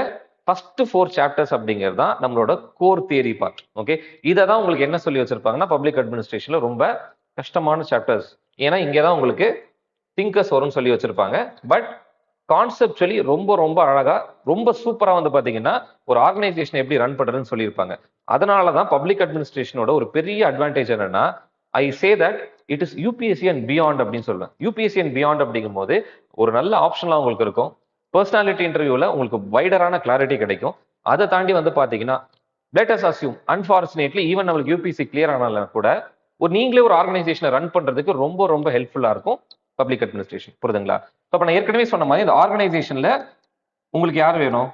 ஃபர்ஸ்ட் 4 சாப்டர்ஸ் அப்படிங்கிறது தான் நம்மளோட கோர் தியரி பார்ட். ஓகே, இதை தான் உங்களுக்கு என்ன சொல்லி வச்சிருப்பாங்கன்னா பப்ளிக் அட்மினிஸ்ட்ரேஷன்ல ரொம்ப கஷ்டமான சாப்டர்ஸ். ஏன்னா இங்கே தான் உங்களுக்கு திங்கர்ஸ் வரும்னு சொல்லி வச்சிருப்பாங்க. பட் கான்செப்டுவலி ரொம்ப ரொம்ப அழகா, ரொம்ப சூப்பரா வந்து பாத்தீங்கன்னா ஒரு ஆர்கனைசேஷன் எப்படி ரன் பண்றதுன்னு சொல்லியிருப்பாங்க. அதனால தான் பப்ளிக் அட்மினிஸ்ட்ரேஷனோட ஒரு பெரிய அட்வான்டேஜ் என்னன்னா, I say that it is UPSC and beyond அப்படின்னு சொல்லுவேன். யூபிஎஸ்சி அண்ட் பியாண்ட் அப்படிங்கும் போது ஒரு நல்ல ஆப்ஷன்லாம் உங்களுக்கு இருக்கும். பர்சனாலிட்டி இன்டர்வியூல உங்களுக்கு வைடரான கிளாரிட்டி கிடைக்கும். அதை தாண்டி வந்து பாத்தீங்கன்னா let us assume unfortunately even நம்மளுக்கு யூபிஎஸ்சி கிளியர் ஆனாலும் கூட ஒரு நீங்களே ஒரு ஆர்கனைசேஷனை ரன் பண்றதுக்கு ரொம்ப ரொம்ப ஹெல்ப்ஃபுல்லா இருக்கும் பப்ளிக் அட்மினிஸ்ட்ரேஷன். புரியுதுங்களா? அப்ப நான் ஏற்கனவே சொன்ன மாதிரி இந்த ஆர்கனைசேஷன்ல உங்களுக்கு யார் வேணும்,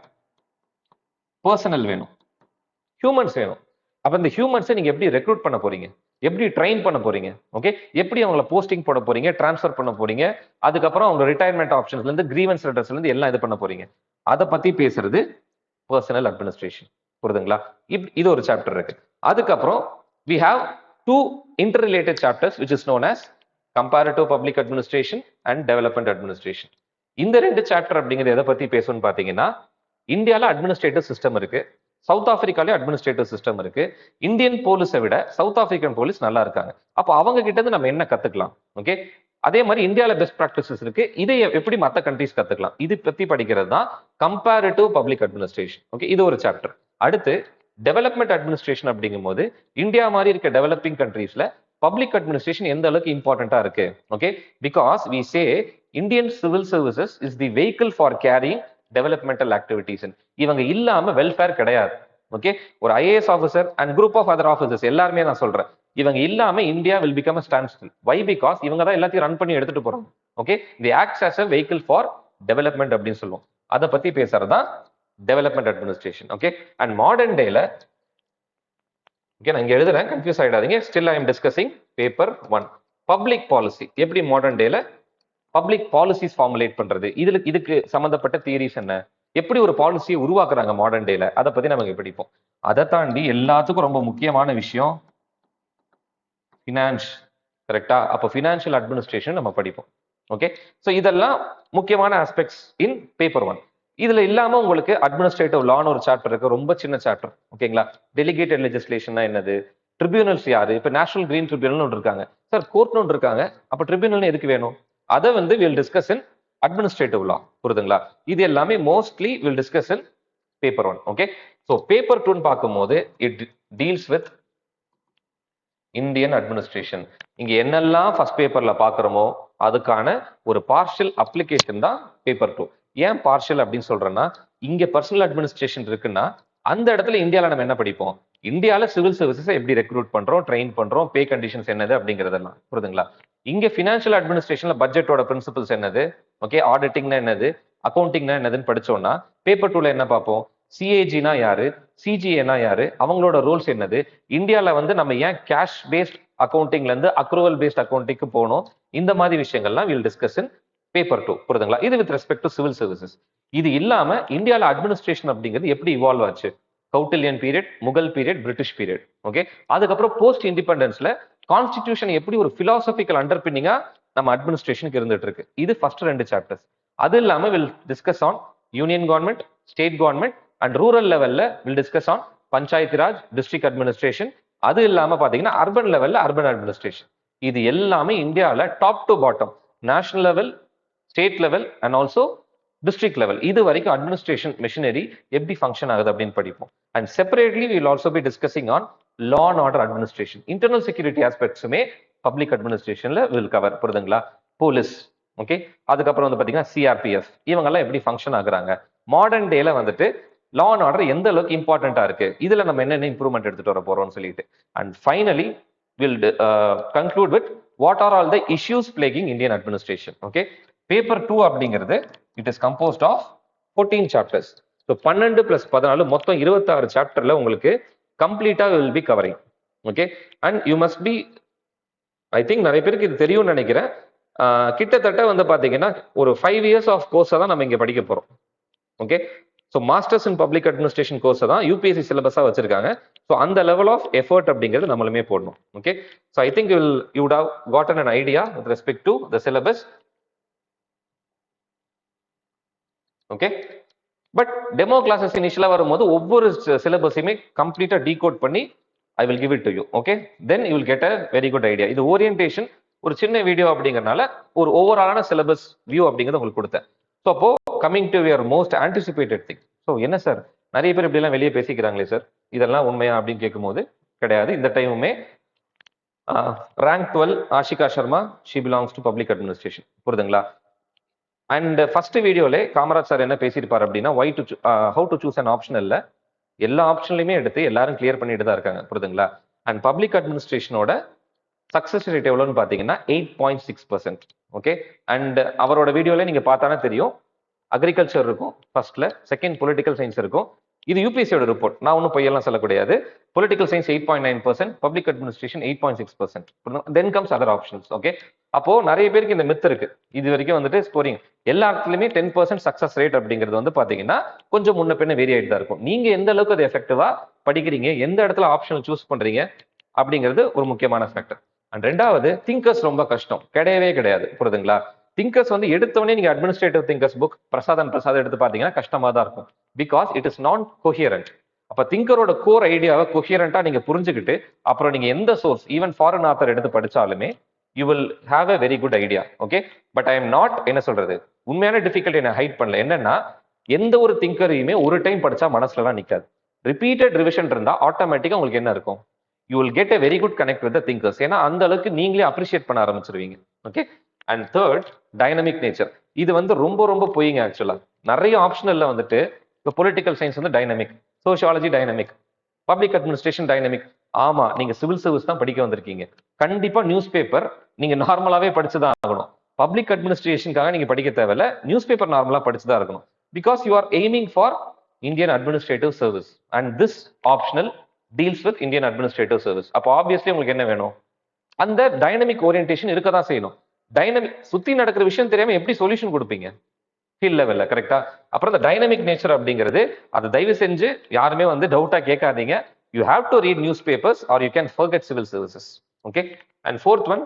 பர்சனல் வேணும், ஹியூமன்ஸ் வேணும். அப்ப இந்த ஹியூமன்ஸை நீங்க எப்படி ரெக்ரூட் பண்ண போறீங்க, எப்படி ட்ரெயின் பண்ண போறீங்க, ஓகே, எப்படி அவங்களை போஸ்டிங் போட போறீங்க, டிரான்ஸ்ஃபர் பண்ண போறீங்க, அதுக்கப்புறம் அவங்க ரிட்டையர்மெண்ட் ஆப்ஷன்ஸ்ல இருந்து கிரீவன்ஸ் லெட்டர்ஸ்ல இருந்து எல்லாம் இது பண்ண போறீங்க. அதை பத்தி பேசுறது பர்சனல் அட்மினிஸ்ட்ரேஷன். புரியுதுங்களா? இது ஒரு சாப்டர் இருக்கு. அதுக்கப்புறம் we have 2 interrelated chapters which is known as comparative public administration and development administration. இந்த 2 சாப்டர் அப்படிங்கிறது எதை பத்தி பேசணும்னு பாத்தீங்கன்னா, இந்தியால அட்மினிஸ்ட்ரேட்டிவ் சிஸ்டம் இருக்கு, சவுத் ஆப்பிரிக்காலே அட்மினிஸ்ட்ரேட்டிவ் சிஸ்டம் இருக்கு. இந்தியன் போலீஸை விட சவுத் ஆப்பிரிக்கன் போலீஸ் நல்லா இருக்காங்க. அப்போ அவங்க கிட்ட இருந்து நம்ம என்ன கத்துக்கலாம், ஓகே. அதே மாதிரி இந்தியாவில் பெஸ்ட் ப்ராக்டிசஸ் இருக்கு, இதை எப்படி மற்ற கண்ட்ரீஸ் கத்துக்கலாம், இது பத்தி படிக்கிறது தான் கம்பேரிட்டிவ் பப்ளிக் அட்மினிஸ்ட்ரேஷன். ஓகே, இது ஒரு சாப்டர். அடுத்து டெவலப்மெண்ட் அட்மினிஸ்ட்ரேஷன் அப்படிங்கும் போது இந்தியா மாதிரி இருக்க டெவலப்பிங் கண்ட்ரீஸ்ல பப்ளிக் அட்மினிஸ்ட்ரேஷன் எந்த அளவுக்கு இம்பார்ட்டண்டா இருக்கு, okay. Because we say Indian civil services is the vehicle for carrying developmental activities. இவங்க இல்லாம வெல்ஃபேர் கிடையாது. ஓகே, ஒரு IAS officer and group of other officers எல்லாருமே நான் சொல்றேன், இவங்க இல்லாம India will become a standstill. Why? Because இவங்க தான் எல்லாத்தையும் ரன் பண்ணி எடுத்துட்டு போறாங்க. Okay, the acts as a vehicle for development அப்படின்னு சொல்லுவோம். அதை பத்தி பேசுறதுதான் development administration. Okay, and modern டேல, ஓகே, நான் இங்க எழுதுறேன், கன்ஃபியூஸ் ஆயிடாதீங்க. Still I am discussing paper 1 public policy. எப்படி மாடர்ன் டேல பப்ளிக் பாலிசிஸ் ஃபார்முலேட் பண்றது, இதுக்கு சம்பந்தப்பட்ட தியரிஸ் என்ன, எப்படி ஒரு பாலிசியை உருவாக்குறாங்க மாடர்ன் டேல, அதை பத்தி நம்ம படிப்போம். அதை தாண்டி எல்லாத்துக்கும் ரொம்ப முக்கியமான விஷயம் ஃபினான்ஸ். கரெக்டா? அப்போ ஃபினான்ஷியல் அட்மினிஸ்ட்ரேஷன் நம்ம படிப்போம். ஓகே, ஸோ இதெல்லாம் முக்கியமான ஆஸ்பெக்ட்ஸ் இன் பேப்பர் 1. இதுல இல்லாம உங்களுக்கு அட்மினிஸ்ட்ரேட்டிவ் லான்னு ஒரு சாப்டர் இருக்கு, ரொம்ப சின்ன சாப்டர். ஓகேங்களா? டெலிகேட்டட் லெஜிஸ்லேஷன்னா என்னது, ட்ரிபியூனல்ஸ் யாரு, இப்போ நேஷனல் கிரீன் ட்ரிபியூனல் ஒன்று இருக்காங்க சார், கோர்ட்னு ஒன்று இருக்காங்க, அப்போ ட்ரிபியூனல் எதுக்கு வேணும், அதை வந்து வில் டிஸ்கஸ் இன் அட்மினிஸ்ட்ரேட்டிவ் லா. புரியுதுங்களா? இது எல்லாமே mostly will discuss in paper 1. Okay, so paper 2 பார்க்கும்போது it deals with Indian administration. இங்க என்னெல்லாம் ஃபர்ஸ்ட் பேப்பர்ல பாக்குறோமோ அதுக்கான ஒரு பார்ஷியல் அப்ளிகேஷன் தான் பேப்பர் 2. ஏன் பார்ஷியல் அப்படின்னு சொல்றேன்னா, இங்க பர்சனல் அட்மினிஸ்ட்ரேஷன் இருக்குன்னா அந்த இடத்துல இந்தியாவில் நம்ம என்ன படிப்போம், இந்தியாவில் சிவில் சர்வீசஸ் எப்படி ரெக்ரூட் பண்றோம், ட்ரெயின் பண்றோம், பே கண்டிஷன்ஸ் என்னது அப்படிங்கிறதெல்லாம். புரியுதுங்களா? இங்க ஃபினான்ஷியல் அட்மினிஸ்ட்ரேஷன்ல பட்ஜெட்டோட பிரின்சிபல்ஸ் என்னது, ஓகே, ஆடிட்டிங்னா என்னது, அக்கௌண்டிங்னா என்னதுன்னு படிச்சோம்னா பேப்பர் 2ல என்ன பார்ப்போம், சிஏஜினா யாரு, சிஜிஏனா யாரு, அவங்களோட ரோல்ஸ் என்னது, இந்தியால வந்து நம்ம ஏன் கேஷ் பேஸ்ட் அக்கௌண்டிங்ல இருந்து அக்ரூவல் பேஸ்ட் அக்கௌண்டிங்க்கு போகணும், இந்த மாதிரி விஷயங்கள்லாம் வில் டிஸ்கஸ் இன் பேப்பர் 2. புரியுதுங்களா? இது with respect to civil services. இது இல்லாம இந்தியால அட்மினிஸ்ட்ரேஷன் அப்படிங்கிறது எப்படி இவால்வ் ஆச்சு, கௌட்டில்யன் period, Mughal period, British period. Okay, அதுக்கப்புறம் போஸ்ட் இண்டிபெண்டன்ஸ்ல கான்ஸ்டிடியூஷன் எப்படி ஒரு பிலாசபிக்கல் அண்டர்பின்னிங்கா நம்ம அட்மினிஸ்ட்ரேஷனுக்கு இருந்துட்டு இருக்கு. இது ஃபர்ஸ்ட் 2 சாப்டர்ஸ். அது இல்லாம will discuss on union government, state government and rural லெவல்ல will discuss on panchayat raj, district administration, அது இல்லாம பாத்தீங்கன்னா அர்பன் லெவல்ல அர்பன் அட்மினிஸ்ட்ரேஷன். இது எல்லாமே இந்தியாவில் top to bottom, national level, state level and also district level, இது வரைக்கும் அட்மினிஸ்ட்ரேஷன் மெஷினரி எப்படி ஃபங்க்ஷன் ஆகுது அப்படின்னு படிப்போம். And separately will also be discussing on law and order administration, internal security ஆஸ்பெக்ட்ஸுமே பப்ளிக் அட்மினிஸ்ட்ரேஷன்ல வில் கவர். புரியுதுங்களா? போலீஸ், ஓகே, அதுக்கப்புறம் வந்து பாத்தீங்கன்னா சிஆர்பிஎஃப், இவங்கெல்லாம் எப்படி ஃபங்க்ஷன் ஆகுறாங்க, மாடர்ன் டேல வந்துட்டு லா அண்ட் ஆர்டர் எந்த அளவுக்கு இம்பார்ட்டண்டா இருக்கு, இதுல நம்ம என்னென்ன இம்ப்ரூவ்மெண்ட் எடுத்துட்டு வர போறோம்னு சொல்லிட்டு. And finally will conclude with what are all the issues plaguing Indian administration. Okay, paper 2 அப்படிங்கிறது it is composed of 14 chapters. So 12 + 14 மொத்தம் 26 சாப்டர்ல உங்களுக்கு கம்ப்ளீட்டா will be covering. Okay, and you must be, I think நிறைய பேருக்கு இது தெரியும்னு நினைக்கிறேன், கிட்டத்தட்ட வந்து பாத்தீங்கன்னா ஒரு 5 years ஆஃப் கோர்ஸை தான் நம்ம இங்க படிக்க போறோம். Okay, so masters in public administration கோர்ஸை தான் யூபிஎஸ்சி சிலபஸாக வச்சிருக்காங்க. ஸோ அந்த லெவல் ஆஃப் எஃபர்ட் அப்படிங்கிறது நம்மளுமே போடணும். Okay, so I think you would have gotten an idea with respect to the syllabus. Okay, but demo classes இனிஷியலா வரும்போது ஒவ்வொரு சிலபஸையுமே கம்ப்ளீட்டா டீகோட் பண்ணி I will give it to you. Okay, then you will get a very good idea. இது orientation, ஒரு சின்ன video அப்படிங்கறனால ஒரு ஓவராலான சிலபஸ் வியூ அப்படிங்கறத உங்களுக்கு கொடுத்தேன். ஸோ அப்போ coming to your most anticipated thing. So என்ன சார் நிறைய பேர் இப்படி எல்லாம் வெளியே பேசிக்கிறாங்களே சார், இதெல்லாம் உண்மையா அப்படின்னு கேட்கும்போது கிடையாது. இந்த டைமுமே rank 12 Ashika Sharma, she belongs to public administration. புரியுதுங்களா? அண்ட் ஃபர்ஸ்ட் வீடியோல காமராஜ் சார் என்ன பேசியிருப்பார் அப்படின்னா, how to choose an option இல்ல, எல்லா ஆப்ஷன்லையுமே எடுத்து எல்லாரும் கிளியர் பண்ணிட்டு தான் இருக்காங்க. புரியுதுங்களா? அண்ட் பப்ளிக் அட்மினிஸ்ட்ரேஷனோட சக்சஸ் ரேட் எவ்வளோன்னு பார்த்தீங்கன்னா 8.6%. ஓகே, அண்ட் அவரோட வீடியோல நீங்க பார்த்தானே தெரியும், அக்ரிகல்ச்சர் இருக்கும் ஃபர்ஸ்ட்ல, செகண்ட் பொலிட்டிக்கல் சயின்ஸ் இருக்கும். இது யூபிஎஸ்சியோட ரிப்போர்ட், நான் ஒன்றும் பொய்யெல்லாம் சொல்லக்கூடாது. Political science 8.9%, public administration 8.6%. Then comes other options. Okay, அப்போ நிறைய பேருக்கு இந்த மித் இருக்கு, இது வரைக்கும் வந்துட்டு ஸ்கோரிங் எல்லா இடத்துலயுமே 10% சக்சஸ் ரேட் அப்படிங்கிறது வந்து பாத்தீங்கன்னா கொஞ்சம் முன்ன பின்ன வேரி ஆயிட்டு தான் இருக்கும். நீங்க எந்த அளவுக்கு அது எஃபெக்டிவா படிக்கிறீங்க, எந்த இடத்துல ஆப்ஷன் சூஸ் பண்றீங்க அப்படிங்கிறது ஒரு முக்கியமான ஃபேக்டர். அண்ட் ரெண்டாவது, திங்கர்ஸ் ரொம்ப கஷ்டம் கிடையவே கிடையாது. புரியுதுங்களா? திங்கர்ஸ் வந்து எடுத்தவொடனே நீங்க அட்மினிஸ்ட்ரேட்டிவ் திங்கர்ஸ் புக் பிரசாத் எடுத்து பாத்தீங்கன்னா கஷ்டமா தான் இருக்கும். Because it is not coherent. அப்ப திங்கரோட கோர் ஐடியாவை கோஹியரண்டா நீங்க புரிஞ்சுக்கிட்டு அப்புறம் நீங்க எந்த சோர்ஸ், ஈவன் ஃபாரின் ஆத்தர் எடுத்து படிச்சாலுமே you will have a very good idea. Okay, but I am not, என்ன சொல்றது, உண்மையான டிஃபிகல்ட்டி நான் ஹைட் பண்ணல. என்னன்னா, எந்த ஒரு திங்கரையுமே ஒரு டைம் படிச்சா மனசுலலாம் நிக்காது. ரிப்பீட்டட் ரிவிஷன் இருந்தா ஆட்டோமேட்டிக்கா உங்களுக்கு என்ன இருக்கும், you will get a very good connect with the thinkers. ஏன்னா அந்த அளவுக்கு நீங்களே அப்ரிஷியேட் பண்ண ஆரம்பிச்சிருவீங்க. Okay, and third, dynamic nature. இது வந்து ரொம்ப ரொம்ப பொய்ங்க. ஆக்சுவலா நிறைய ஆப்ஷனல்ல வந்துட்டு இப்போ பொலிட்டிக்கல் சயின்ஸ் வந்து dynamic, sociology dynamic, public administration dynamic. ஆமா, நீங்க சிவில் சர்வீஸ் தான் படிக்க வந்திருக்கீங்க, கண்டிப்பா நியூஸ் பேப்பர் நீங்க நார்மலாவே படிச்சுதான் ஆகணும். பப்ளிக் அட்மினிஸ்ட்ரேஷனுக்காக நீங்க படிக்க தேவையில்ல, நியூஸ் பேப்பர் நார்மலா படிச்சுதான் இருக்கணும். Because you are aiming for Indian administrative service and this optional deals with Indian administrative service. அப்போ ஆப்வியஸ்லி உங்களுக்கு என்ன வேணும், அந்த டைனமிக் ஓரியன்டேஷன் இருக்க தான் செய்யணும். டைனமிக், சுத்தி நடக்கிற விஷயம் தெரியாம எப்படி சொல்யூஷன் கொடுப்பீங்க ஃபீல்ட் லெவல்ல, கரெக்டா? அப்புறம் இந்த டைனமிக் நேச்சர் அப்படிங்கிறது, அது தயவு செஞ்சு யாருமே வந்து டவுட்டா கேட்காதீங்க. You have to read newspapers or you can forget civil services. Okay, and fourth one,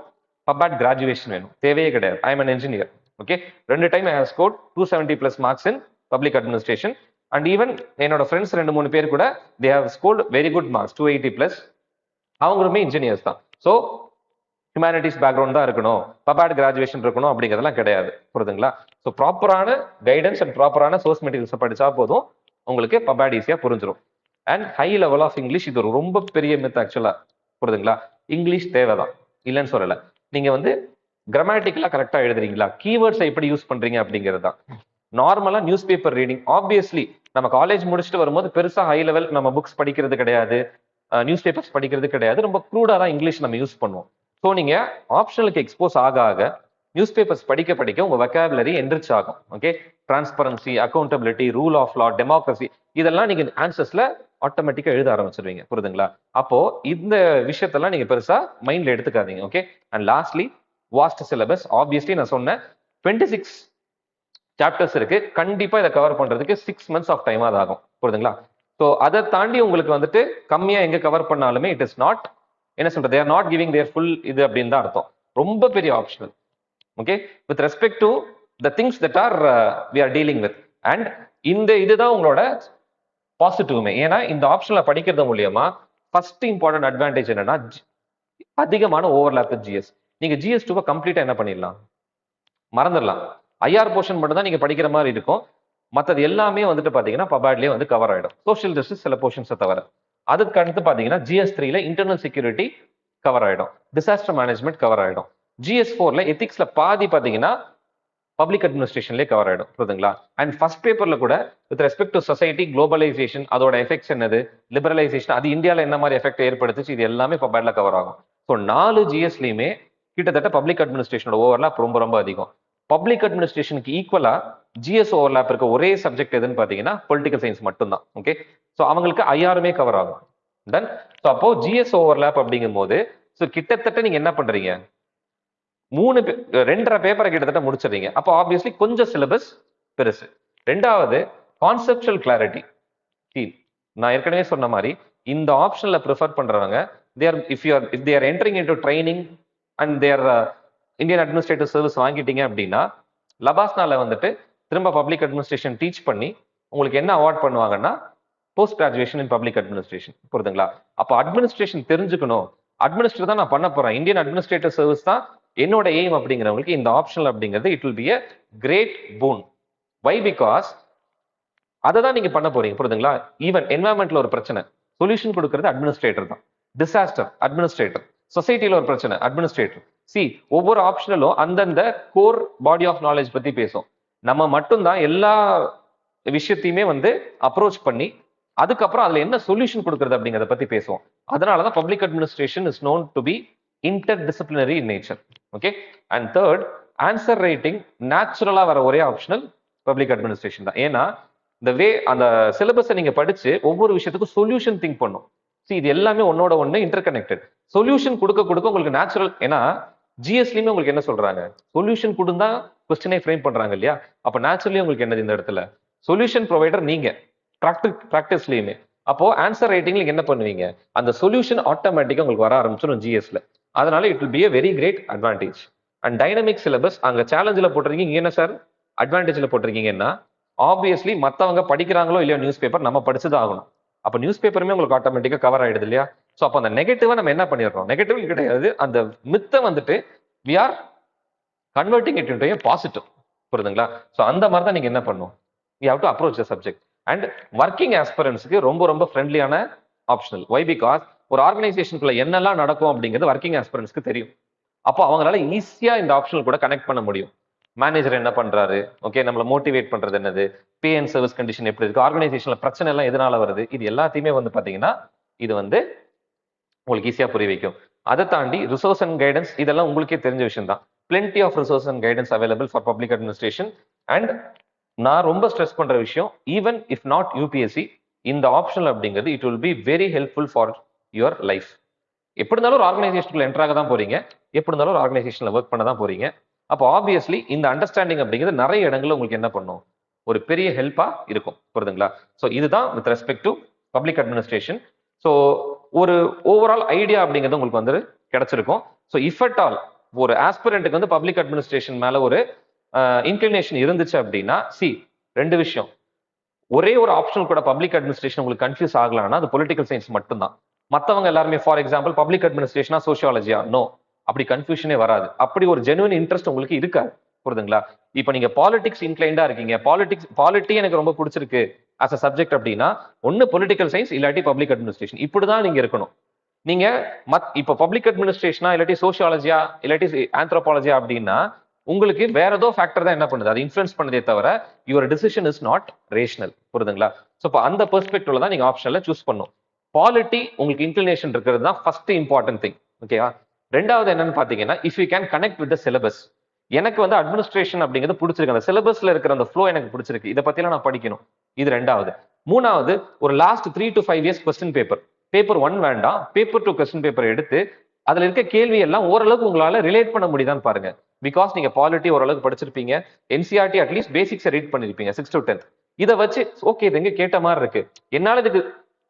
பப்அட் கிராஜுவேஷன் வேணும், தேவையே கிடையாது. I am an engineer. Okay, 2 time I have scored 270+ marks in public administration. And even என்னோட friends 2-3 பேர் கூட they have scored very good marks, 280+. அவங்களுமே engineers தான். So humanities background தான் இருக்கணும், பப்அட் கிராஜுவேஷன் இருக்கணும் அப்படிங்கிறதெல்லாம் கிடையாது. புரியுதுங்களா? ஸோ ப்ராப்பரான கைடன்ஸ் அண்ட் ப்ராப்பரான சோர்ஸ் மெட்டீரியல்ஸ் படிச்சா போதும், உங்களுக்கு பப்அட் ஈஸியா புரிஞ்சிடும். And high level of English, இது ரொம்ப பெரிய மித் ஆக்சுவலா. புரியுதுங்களா? இங்கிலீஷ் தேவைதான், இல்லைன்னு சொல்லல. நீங்க வந்து கிராமட்டிக்கலா கரெக்டா எழுதுறீங்களா, கீவேர்ட்ஸை எப்படி யூஸ் பண்றீங்க அப்படிங்கிறது தான். நார்மலா நியூஸ் பேப்பர் ரீடிங், ஆப்வியஸ்லி நம்ம காலேஜ் முடிச்சுட்டு வரும்போது பெருசா ஹை லெவல் நம்ம புக்ஸ் படிக்கிறது கிடையாது, நியூஸ் பேப்பர்ஸ் படிக்கிறது கிடையாது, ரொம்ப க்ரூடா தான் இங்கிலீஷ் நம்ம யூஸ் பண்ணுவோம். ஸோ நீங்க ஆப்ஷனலுக்கு எக்ஸ்போஸ் ஆக ஆக நியூஸ் பேப்பர்ஸ் படிக்க படிக்க உங்க வெக்காபுலரி என்ரிச் ஆகும். Okay, transparency, accountability, rule of law, democracy, இதெல்லாம் நீங்க ஆன்சர்ஸ்ல ஆட்டோமேட்டிக்கா எழுத ஆரம்பிச்சிருவீங்க. புரியுதுங்களா? அப்போ இந்த விஷயத்தெல்லாம் நீங்க பெருசா மைண்ட்ல எடுத்துக்காதீங்க. Okay, and lastly, vast syllabus. Obviously நான் சொன்னேன் 26 சாப்டர்ஸ் இருக்கு, கண்டிப்பா இதை கவர் பண்றதுக்கு 6 months ஆஃப் டைம் அது ஆகும். புரியுதுங்களா? ஸோ அதை தாண்டி உங்களுக்கு வந்துட்டு கம்மியா எங்க கவர் பண்ணாலுமே இட் இஸ் நாட், என்ன சொல்றது, they are not giving their full இது அப்படின்னு தான் அர்த்தம். ரொம்ப பெரிய ஆப்ஷனல். Okay, with respect to the things that are we are dealing with. And இந்த இதுதான் உங்களோட பாசிட்டிவ்மே. ஏன்னா இந்த ஆப்ஷன்ல படிக்கிறது மூலியமா ஃபர்ஸ்ட் இம்பார்ட்டன்ட் அட்வான்டேஜ் என்னன்னா அதிகமான ஓவர்லாப் ஜிஎஸ். நீங்க ஜிஎஸ் 2 கம்ப்ளீட்டா என்ன பண்ணிடலாம், மறந்துடலாம். ஐஆர் போர்ஷன் மட்டும் தான் நீங்க படிக்கிற மாதிரி இருக்கும். மற்றது எல்லாமே வந்துட்டு பாத்தீங்கன்னா பபாட்லயே வந்து கவர் ஆயிடும். சோஷியல் ஜஸ்டிஸ் சில போர்ஷன்ஸை தவிர. அதுக்கு அடுத்து பாத்தீங்கன்னா ஜிஎஸ் 3ல இன்டர்னல் செக்யூரிட்டி கவர் ஆயிடும், டிசாஸ்டர் மேனேஜ்மெண்ட் கவர் ஆயிடும். ஜிஎஸ் 4ல எத்திக்ஸ்ல பாதி பாத்தீங்கன்னா பப்ளிக் அட்மினிஸ்ட்ரேஷன்லேயே கவர் ஆயிடும், புரியுதுங்களா? அண்ட் ஃபர்ஸ்ட் பேப்பர்ல கூட with respect to society, globalization, அதோட எஃபெக்ட்ஸ் என்னது, லிபரலைசேஷன், அது இந்தியாவில் என்ன மாதிரி எஃபெக்ட் ஏற்படுத்துச்சு, இது எல்லாமே பபாட்ல கவர் ஆகும். ஸோ 4 ஜிஎஸ்லயுமே கிட்டத்தட்ட பப்ளிக் அட்மினிஸ்ட்ரேஷனோட ஓவர்லாப் ரொம்ப ரொம்ப அதிகம். பப்ளிக் அட்மினிஸ்ட்ரேஷனுக்கு ஈக்குவலா ஜிஎஸ் ஓவர்லாப் இருக்க ஒரே சப்ஜெக்ட் எதுன்னு பாத்தீங்கன்னா பொலிட்டிக்கல் சயின்ஸ் மட்டும்தான். ஓகே, ஸோ அவங்களுக்கு ஐஆருமே கவர் ஆகும். தென் ஸோ அப்போ ஜிஎஸ் ஓவர்லாப் அப்படிங்கும் போது ஸோ கிட்டத்தட்ட நீங்க என்ன பண்றீங்க, 2.5 பேப்பரை கிட்டத்தட்ட முடிச்சிடுறீங்க. அப்போ ஆப்வியஸ்லி கொஞ்சம் சிலபஸ் பெருசு. ரெண்டாவது கான்செப்சுவல் கிளாரிட்டி. நான் ஏற்கனவே சொன்ன மாதிரி இந்த ஆப்ஷன்ல ப்ரிஃபர் பண்றவங்க if they are entering into training and their Indian administrative service வாங்கிட்டீங்க அப்படின்னா லபாஸ்னால வந்துட்டு திரும்ப பப்ளிக் அட்மினிஸ்ட்ரேஷன் டீச் பண்ணி உங்களுக்கு என்ன அவார்ட் பண்ணுவாங்கன்னா போஸ்ட் கிராஜுவேஷன் இன் பப்ளிக் அட்மினிஸ்ட்ரேஷன், புரியுதுங்களா? அப்போ அட்மினிஸ்ட்ரேஷன் தெரிஞ்சுக்கணும், அட்மினிஸ்ட்ரேட் தான் நான் பண்ண போறேன், இந்தியன் அட்மினிஸ்ட்ரேட்டிவ் சர்வீஸ் தான் என்னோட எய்ம் அப்படிங்கிறவங்களுக்கு இந்த ஆப்ஷனல் அப்படிங்கிறது it will be a great boon. Why? Because அதை தான் நீங்க பண்ண போறீங்க, புரியுதுங்களா? ஈவன் என்வரன்மெண்ட்ல ஒரு பிரச்சனை, சொல்யூஷன் கொடுக்கறது அட்மினிஸ்ட்ரேட்டர் தான். டிசாஸ்டர் அட்மினிஸ்ட்ரேட்டர், சொசைட்டில ஒரு பிரச்சனை அட்மினிஸ்ட்ரேட்டர். ஒவ்வொரு ஆப்ஷனலும் அந்தந்த கோர் பாடி ஆஃப் நாலேஜ் பத்தி பேசும். நம்ம மட்டும்தான் எல்லா விஷயத்தையுமே வந்து அப்ரோச் பண்ணி அதுக்கப்புறம் அதுல என்ன சொல்யூஷன் கொடுக்கறது அப்படிங்கிறத பத்தி பேசுவோம். அதனாலதான் public administration is known to be interdisciplinary in nature. Okay, and third, answer writing நேச்சுரலா வர ஒரே ஆப்ஷனல் பப்ளிக் அட்மினிஸ்ட்ரேஷன் தான். ஏன்னா இந்த வே அந்த சிலபஸை நீங்க படிச்சு ஒவ்வொரு விஷயத்துக்கும் சொல்யூஷன் திங்க் பண்ணும். இது எல்லாமே ஒன்னோட ஒன்று இன்டர் கனெக்டட். சொல்யூஷன் கொடுக்க உங்களுக்கு நேச்சுரல். ஏன்னா ஜிஎஸ்லயுமே உங்களுக்கு என்ன சொல்றாங்க, சொல்யூஷன் கொடுந்தா கொஸ்டினை ஃப்ரேம் பண்றாங்க இல்லையா? அப்ப நேச்சுரலி உங்களுக்கு என்னது இந்த இடத்துல சொல்யூஷன் ப்ரொவைடர் நீங்க ப்ராக்டிஸ்லயுமே. அப்போ ஆன்சர் ரைட்டிங்ல என்ன பண்ணுவீங்க, அந்த சொல்யூஷன் ஆட்டோமேட்டிக்கா உங்களுக்கு வர ஆரம்பிச்சிடும் ஜிஎஸ்ல. அதனால it will be a very great advantage. And dynamic syllabus அங்க சேலஞ்சில் போட்டிருக்கீங்க. என்ன சார் அட்வான்டேஜ்ல போட்டிருக்கீங்கன்னா ஆப்வியஸ்லி மற்றவங்க படிக்கிறாங்களோ இல்லையோ நியூஸ் பேப்பர் நம்ம படிச்சுதான் ஆகணும். அப்போ நியூஸ் பேப்பருமே உங்களுக்கு ஆட்டோமேட்டிக்கா கவர் ஆயிடுது இல்லையா? ஸோ அப்போ அந்த நெகட்டிவா நம்ம என்ன பண்ணிடுறோம், நெகட்டிவ் கிடையாது, அந்த மித்தை வந்துட்டு we are converting it into a positive, புரியுதுங்களா? ஸோ அந்த மாதிரி தான் நீங்க என்ன பண்ணும், you have to approach the subject. And working ஆஸ்பிரன்ஸ்க்கு ரொம்ப ரொம்ப ஃப்ரெண்ட்லியான ஆப்ஷனல். வை? பிகாஸ் ஒரு ஆர்கனைசேஷனுக்குள்ள என்னெல்லாம் நடக்கும் அப்படிங்கிறது ஒர்க்கிங் ஆஸ்பிரன்ஸ்க்கு தெரியும். அப்போ அவங்களால ஈஸியா இந்த ஆப்ஷனல் கூட கனெக்ட் பண்ண முடியும். மேனேஜர் என்ன பண்றாரு, ஓகே, நம்மள மோட்டிவேட் பண்றது என்னது, பே அண்ட் சர்வீஸ் கண்டிஷன் எப்படி இருக்கு, ஆர்கனைசேஷன்ல பிரச்சனை எல்லாம் எதனால வருது, இது எல்லாத்தையுமே வந்து பாத்தீங்கன்னா இது வந்து உங்களுக்கு ஈஸியா புரிய வைக்கும். அதை தாண்டி ரிசோர்ஸ் அண்ட் கைடன்ஸ் இதெல்லாம் உங்களுக்கே தெரிஞ்ச விஷயம் தான். Plenty of resource and guidance available for public administration. And நான் ரொம்ப ஸ்ட்ரெஸ் பண்ற விஷயம், ஈவன் இஃப் நாட் யூபிஎஸ்சி, இந்த ஆப்ஷனல் அப்படிங்கிறது it will be very helpful for your life. எப்படி இருந்தாலும் ஒரு ஆர்கனைசேஷனுக்குள்ள என்ட்ராக தான் போறீங்க, எப்படி இருந்தாலும் ஒரு ஆர்கனைசேஷன்ல ஒர்க் பண்ண தான் போறீங்க. அப்போ ஆப்வியஸ்லி இந்த அண்டர்ஸ்டாண்டிங் அப்படிங்கிறது நிறைய இடங்கள்ல உங்களுக்கு என்ன பண்ணும், ஒரு பெரிய ஹெல்ப்பா இருக்கும், புரியுதுங்களா? ஸோ இதுதான் with respect to public administration. So ஒரு ஓவரால் ஐடியா அப்படிங்கிறது உங்களுக்கு வந்து கிடைச்சிருக்கும். ஸோ இஃப் அட் ஆல் ஒரு ஆஸ்பிரண்ட்டுக்கு வந்து பப்ளிக் அட்மினிஸ்ட்ரேஷன் மேல ஒரு இன்க்ளினேஷன் இருந்துச்சு அப்படின்னா, ரெண்டு விஷயம். ஒரே ஒரு ஆப்ஷன் கூட பப்ளிக் அட்மினிஸ்ட்ரேஷன் உங்களுக்கு கன்ஃபியூஸ் ஆகலாம்னா அது பொலிட்டிக்கல் சயின்ஸ் மட்டும்தான். மற்றவங்க எல்லாருமே ஃபார் எக்ஸாம்பிள் பப்ளிக் அட்மினிஸ்ட்ரேஷனா சோசியாலஜியா, நோ, அப்படி கன்ஃபியூஷனே வராது. அப்படி ஒரு ஜெனுவன் இன்ட்ரெஸ்ட் உங்களுக்கு இருக்காது, புரியுதுங்களா? இப்போ நீங்க பாலிடிக்ஸ் இன்க்ளைண்டா இருக்கீங்க, பாலிட்டி எனக்கு ரொம்ப பிடிச்சிருக்கு as a சப்ஜெக்ட் அப்படின்னா ஒன்னு பொலிட்டிக்கல் சயின்ஸ் இல்லாட்டி பப்ளிக் அட்மினிஸ்ட்ரேஷன், இப்படிதான் நீங்க இருக்கணும். நீங்க இப்போ பப்ளிக் அட்மினிஸ்ட்ரேஷனா இல்லாட்டி சோசியாலஜியா இல்லாட்டி ஆந்த்ரோபாலஜியா அப்படின்னா உங்களுக்கு வேற ஏதோ ஃபேக்டர் தான் என்ன பண்ணுது, அது இன்ஃபுளுன்ஸ் பண்ணதே தவிர your decision is not rational, புரியுதுங்களா? ஸோ இப்போ அந்த பெர்ஸ்பெக்டிவ்ல தான் நீங்க ஆப்ஷன்ல சூஸ் பண்ணும். பாலிட்டி உங்களுக்கு இன்க்ளினேஷன் இருக்கிறது தான் ஃபர்ஸ்ட் இம்பார்ட்டன்ட் திங், ஓகேவா? ரெண்டாவது என்னன்னு பாத்தீங்கன்னா if you can connect with the syllabus. எனக்கு வந்து அட்மினிஸ்ட்ரேஷன் அப்படிங்கிறது பிடிச்சிருக்கு, அந்த சிலபஸ்ல இருக்கிற அந்த ஃப்ளோ எனக்கு பிடிச்சிருக்கு, இதை பத்திலாம் நான் படிக்கணும், இது ரெண்டாவது. மூணாவது, ஒரு last 3 to 5 years question paper 1 வேண்டாம், பேப்பர் 2 கொஸ்டின் பேப்பர் எடுத்து அதுல இருக்க கேள்வி எல்லாம் ஓரளவுக்கு உங்களால ரிலேட் பண்ண முடியுதான்னு பாருங்க. பிகாஸ் நீங்க பாலிட்டி ஓரளவுக்கு படிச்சிருப்பீங்க, என்சிஆர்டி அட்லீஸ்ட் பேசிக்ஸ் ரீட் பண்ணிருப்பீங்க 6 to 10. இதை வச்சு ஓகே இது எங்க கேட்ட மாதிரி இருக்கு, என்னால இதுக்கு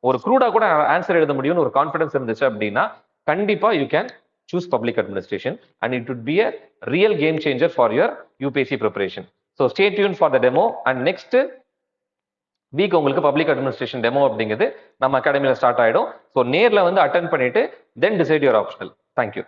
ஒரு க்ரூடா கூட ஆன்சர் எழுத முடியும்னு ஒரு கான்ஃபிடன்ஸ் இருந்துச்சு அப்படின்னா கண்டிப்பா you can choose public administration and it would be a real game changer for your UPSC preparation. So stay tuned for the demo and next week உங்களுக்கு பப்ளிக் அட்மினிஸ்ட்ரேஷன் டெமோ அப்படிங்கிறது நம்ம அகாடமியில் ஸ்டார்ட் ஆகிடும். So நேரில் வந்து attend பண்ணிட்டு தென் decide your optional. Thank you.